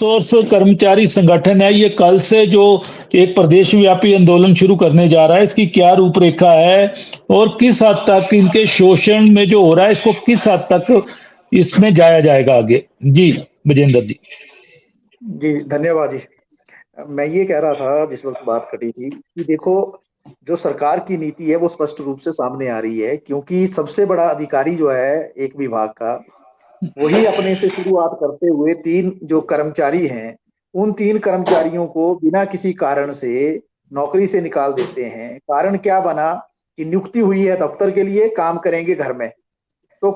Outsource कर्मचारी संगठन है, ये कल से जो एक प्रदेश व्यापी आंदोलन शुरू करने जा रहा है, इसकी क्या रूपरेखा है और किस हद तक इनके शोषण में जो हो रहा है इसको किस हद तक इसमें जाया जाएगा आगे? जी विजेंद्र जी। जी धन्यवाद जी। मैं ये कह रहा था जिस वक्त बात कटी थी कि देखो, जो सरकार की नीति है वो स्पष्ट रूप से सामने आ रही है, क्योंकि सबसे बड़ा अधिकारी जो है एक विभाग का, वही अपने से शुरुआत करते हुए तीन जो कर्मचारी हैं, उन तीन कर्मचारियों को बिना किसी कारण से नौकरी से निकाल देते हैं। कारण क्या बना कि नियुक्ति हुई है दफ्तर के लिए, काम करेंगे घर में। तो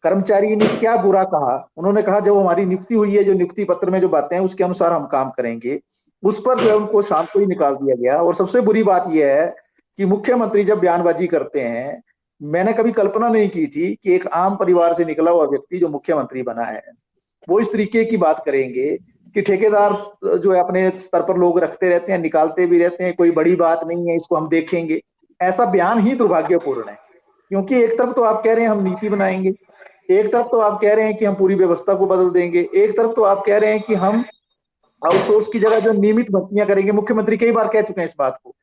कर्मचारी ने क्या बुरा कहा? उन्होंने कहा जब हमारी नियुक्ति हुई है, जो नियुक्ति पत्र में जो बातें हैं उसके अनुसार हम काम करेंगे। उस पर जो है उनको शाम को ही निकाल दिया गया। और सबसे बुरी बात यह है कि मुख्यमंत्री जब बयानबाजी करते हैं, मैंने कभी कल्पना नहीं की थी कि एक आम परिवार से निकला हुआ व्यक्ति जो मुख्यमंत्री बना है, वो इस तरीके की बात करेंगे कि ठेकेदार जो है अपने स्तर पर लोग रखते रहते हैं, निकालते भी रहते हैं, कोई बड़ी बात नहीं है, इसको हम देखेंगे। ऐसा बयान ही दुर्भाग्यपूर्ण है। क्योंकि एक तरफ तो आप कह रहे हैं हम नीति बनाएंगे, एक तरफ तो आप कह रहे हैं कि हम पूरी व्यवस्था को बदल देंगे, एक तरफ तो आप कह रहे हैं कि हम आउटसोर्स की जगह जो नियमित भर्तियां करेंगे। मुख्यमंत्री कई बार कह चुके हैं इस बात को।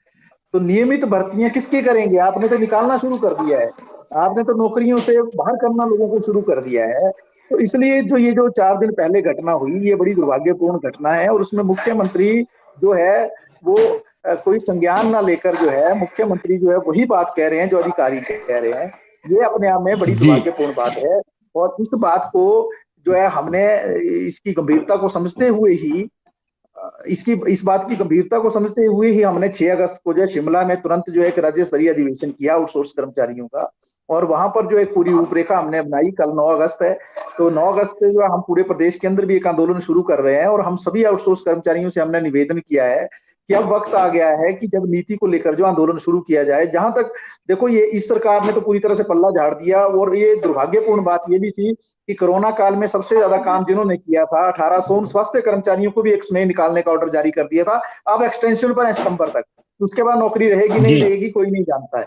तो नियमित भर्तियां किसके करेंगे? आपने तो निकालना शुरू कर दिया है, आपने तो नौकरियों से बाहर करना लोगों को शुरू कर दिया है। तो इसलिए जो ये जो 4 दिन पहले घटना हुई, ये बड़ी दुर्भाग्यपूर्ण घटना है। और उसमें मुख्यमंत्री जो है वो कोई संज्ञान ना लेकर जो है मुख्यमंत्री जो है वही बात कह रहे हैं जो अधिकारी कह रहे हैं। ये अपने आप में बड़ी जी दुर्भाग्यपूर्ण बात है। और इस बात को जो है हमने इसकी गंभीरता को समझते हुए ही इस बात की गंभीरता को समझते हुए ही हमने 6 अगस्त को जो है शिमला में तुरंत जो है एक राज्य स्तरीय अधिवेशन किया आउटसोर्स कर्मचारियों का। और वहां पर जो एक पूरी रूपरेखा हमने बनाई। कल 9 अगस्त है, तो 9 अगस्त से जो है हम पूरे प्रदेश के अंदर भी एक आंदोलन शुरू कर रहे हैं। और हम सभी आउटसोर्स कर्मचारियों से हमने निवेदन किया है कि अब वक्त आ गया है कि जब नीति को लेकर जो आंदोलन शुरू किया जाए। जहां तक देखो, ये इस सरकार ने तो पूरी तरह से पल्ला झाड़ दिया। और ये दुर्भाग्यपूर्ण बात ये भी थी कि कोरोना काल में सबसे ज्यादा काम जिन्होंने किया था, 1800 उन स्वास्थ्य कर्मचारियों को भी एक समय निकालने का ऑर्डर जारी कर दिया था। अब एक्सटेंशन पर है सितंबर तक, उसके बाद नौकरी रहेगी नहीं जी रहेगी कोई नहीं जानता है।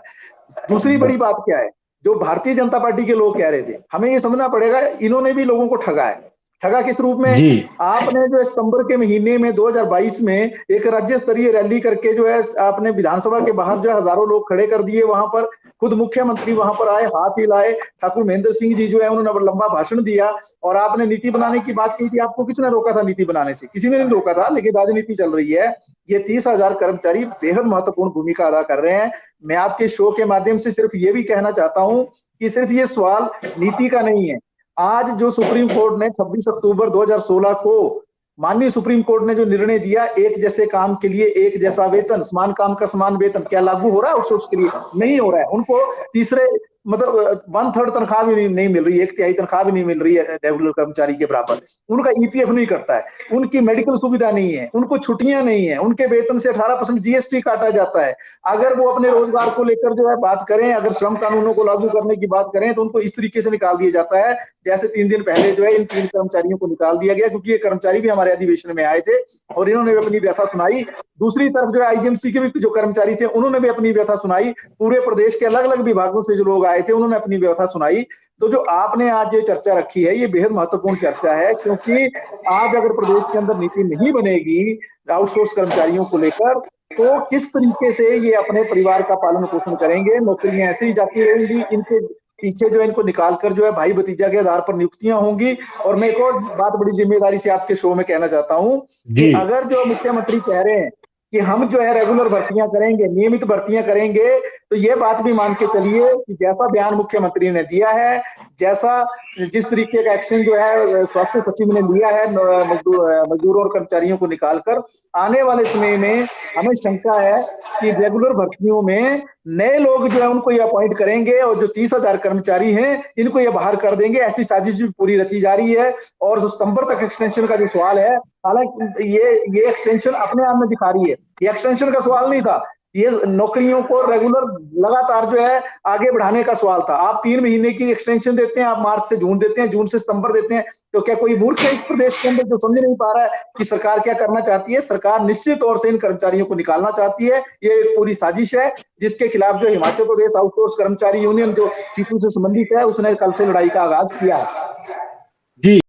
दूसरी बड़ी बात क्या है, जो भारतीय जनता पार्टी के लोग कह रहे थे, हमें ये समझना पड़ेगा इन्होंने भी लोगों को ठगा है। ठगा किस रूप में? जी आपने जो सितंबर के महीने में 2022 में एक राज्य स्तरीय रैली करके जो है आपने विधानसभा के बाहर जो है हजारों लोग खड़े कर दिए। वहां पर खुद मुख्यमंत्री वहां पर आए, हाथ हिलाए, ठाकुर महेंद्र सिंह जी जो है उन्होंने लंबा भाषण दिया और आपने नीति बनाने की बात की थी। आपको किसने रोका था नीति बनाने से? किसी ने नहीं रोका था, लेकिन राजनीति चल रही है। ये 30,000 कर्मचारी बेहद महत्वपूर्ण भूमिका अदा कर रहे हैं। मैं आपके शो के माध्यम से सिर्फ ये भी कहना चाहता हूं कि सिर्फ ये सवाल नीति का नहीं है। आज जो सुप्रीम कोर्ट ने 26 अक्टूबर 2016 को माननीय सुप्रीम कोर्ट ने जो निर्णय दिया, एक जैसे काम के लिए एक जैसा वेतन, समान काम का समान वेतन, क्या लागू हो रहा है आउटसोर्स के लिए? नहीं हो रहा है। उनको तीसरे मतलब 1/3 तनख्वाह भी नहीं मिल रही है, 1/3 तनख्वाह भी नहीं मिल रही है रेगुलर कर्मचारी के बराबर। उनका ईपीएफ नहीं करता है, उनकी मेडिकल सुविधा नहीं है, उनको छुट्टियां नहीं है, उनके वेतन से 18% जीएसटी काटा जाता है। अगर वो अपने रोजगार को लेकर जो है बात करें, अगर श्रम कानूनों को लागू करने की बात करें, तो उनको इस तरीके से निकाल दिया जाता है जैसे 3 दिन पहले जो है इन 3 कर्मचारियों को निकाल दिया गया, क्योंकि ये कर्मचारी भी हमारे अधिवेशन में आए थे और इन्होंने भी अपनी व्यथा सुनाई। दूसरी तरफ जो है आईजीएमसी के भी जो कर्मचारी थे उन्होंने भी अपनी व्यथा सुनाई। पूरे प्रदेश के अलग अलग विभागों से जो लोग आए थे उन्होंने अपनी व्यथा सुनाई। तो जो आपने आज ये चर्चा रखी है, ये बेहद महत्वपूर्ण चर्चा है, क्योंकि आज अगर प्रदेश के अंदर नीति नहीं बनेगी आउटसोर्स कर्मचारियों को लेकर, तो किस तरीके से ये अपने परिवार का पालन पोषण करेंगे? नौकरियां ऐसे ही जाती रहेंगी, इनके पीछे जो है इनको निकालकर जो है भाई भतीजा के आधार पर नियुक्तियां होंगी। और मैं एक और बात बड़ी जिम्मेदारी से आपके शो में कहना चाहता हूं कि जी अगर जो मुख्यमंत्री कह रहे हैं कि हम जो है रेगुलर भर्तियां करेंगे, नियमित भर्तियां करेंगे, तो ये बात भी मान के चलिए कि जैसा बयान मुख्यमंत्री ने दिया है, जैसा जिस तरीके का एक्शन जो है स्वास्थ्य सचिव ने लिया है मजदूरों और कर्मचारियों को निकालकर, आने वाले समय में हमें शंका है कि रेगुलर भर्तियों में नए लोग जो है उनको ये अपॉइंट करेंगे और जो 30,000 कर्मचारी हैं इनको ये बाहर कर देंगे। ऐसी साजिश भी पूरी रची जा रही है। और जो सितंबर तक एक्सटेंशन का जो सवाल है, हालांकि ये एक्सटेंशन अपने आप में दिखा रही है, ये एक्सटेंशन का सवाल नहीं था, ये नौकरियों को रेगुलर लगातार जो है आगे बढ़ाने का सवाल था। आप 3 महीने की एक्सटेंशन देते हैं, आप मार्च से जून देते हैं, जून से सितंबर देते हैं। तो क्या कोई मूर्ख है इस प्रदेश के अंदर जो समझ नहीं पा रहा है कि सरकार क्या करना चाहती है? सरकार निश्चित तौर से इन कर्मचारियों को निकालना चाहती है। ये एक पूरी साजिश है जिसके खिलाफ जो हिमाचल प्रदेश आउटसोर्स कर्मचारी यूनियन जो सीटू से संबंधित है, उसने कल से लड़ाई का आगाज किया है। जी।